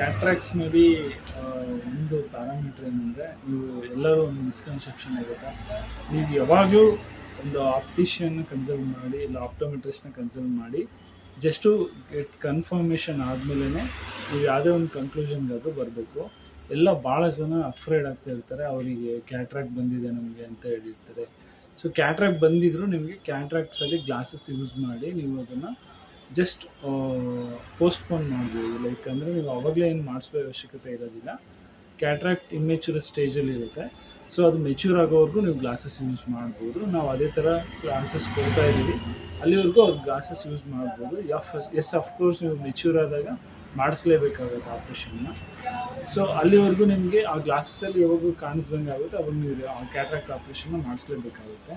ಕ್ಯಾಟ್ರಾಕ್ಟ್ಸ್ may be ಒಂದು parameter ಏನಂದರೆ, ನೀವು ಎಲ್ಲರೂ ಒಂದು ಮಿಸ್ಕನ್ಸೆಪ್ಷನ್ ಇರುತ್ತೆ. ನೀವು ಯಾವಾಗಲೂ ಒಂದು ಆಪ್ಟಿಷಿಯನ್ ಕನ್ಸಲ್ಟ್ ಮಾಡಿ, ಇಲ್ಲ ಆಪ್ಟೋಮೆಟ್ರಿಸ್ಟ್ನ ಕನ್ಸಲ್ಟ್ ಮಾಡಿ, ಜಸ್ಟು ಕನ್ಫರ್ಮೇಷನ್ ಆದಮೇಲೆ ನೀವು ಯಾವುದೇ ಒಂದು ಕನ್ಕ್ಲೂಷನ್ಗಾದರೂ ಬರಬೇಕು. ಎಲ್ಲ ಭಾಳ ಜನ ಅಫ್ರೇಡ್ ಆಗ್ತಾ ಇರ್ತಾರೆ, ಅವರಿಗೆ ಕ್ಯಾಟ್ರಾಕ್ಟ್ ಬಂದಿದೆ ನಮಗೆ ಅಂತ ಹೇಳಿರ್ತಾರೆ. ಸೊ ಕ್ಯಾಟ್ರಾಕ್ಟ್ ಬಂದಿದ್ದರೂ ನಿಮಗೆ ಕ್ಯಾಟ್ರಾಕ್ಟ್ಸಲ್ಲಿ ಗ್ಲಾಸಸ್ ಯೂಸ್ ಮಾಡಿ ನೀವು ಅದನ್ನು ಜಸ್ಟ್ ಪೋಸ್ಟ್ಪೋನ್ ಮಾಡ್ಬೋದು. ಲೈಕ್ ಅಂದರೆ ನೀವು ಆವಾಗಲೇ ಏನು ಮಾಡಿಸೋ ಅವಶ್ಯಕತೆ ಇರೋದಿಲ್ಲ. ಕ್ಯಾಟ್ರಾಕ್ಟ್ ಇಮ್ಮೆಚ್ಯೂರ್ ಸ್ಟೇಜಲ್ಲಿ ಇರುತ್ತೆ. ಸೊ ಅದು ಮೆಚ್ಯೂರ್ ಆಗೋವರೆಗೂ ನೀವು ಗ್ಲಾಸಸ್ ಯೂಸ್ ಮಾಡ್ಬೋದು. ನಾವು ಅದೇ ಥರ ಗ್ಲಾಸಸ್ ಕೊಡ್ತಾ ಇದ್ದೀವಿ, ಅಲ್ಲಿವರೆಗೂ ಅವ್ರು ಗ್ಲಾಸಸ್ ಯೂಸ್ ಮಾಡ್ಬೋದು. ಅಫ್ಕೋರ್ಸ್ ನೀವು ಮೆಚ್ಯೂರ್ ಆದಾಗ ಮಾಡಿಸ್ಲೇಬೇಕಾಗುತ್ತೆ ಆಪ್ರೇಷನ್ನ. ಸೊ ಅಲ್ಲಿವರೆಗೂ ನಿಮಗೆ ಆ ಗ್ಲಾಸಸ್ಸಲ್ಲಿ ಯಾವಾಗೂ ಕಾಣಿಸ್ದಂಗೆ ಆಗುತ್ತೆ, ಅವಾಗ ನೀವು ಆ ಕ್ಯಾಟ್ರಾಕ್ಟ್ ಆಪ್ರೇಷನ್ನ ಮಾಡಿಸ್ಲೇಬೇಕಾಗುತ್ತೆ.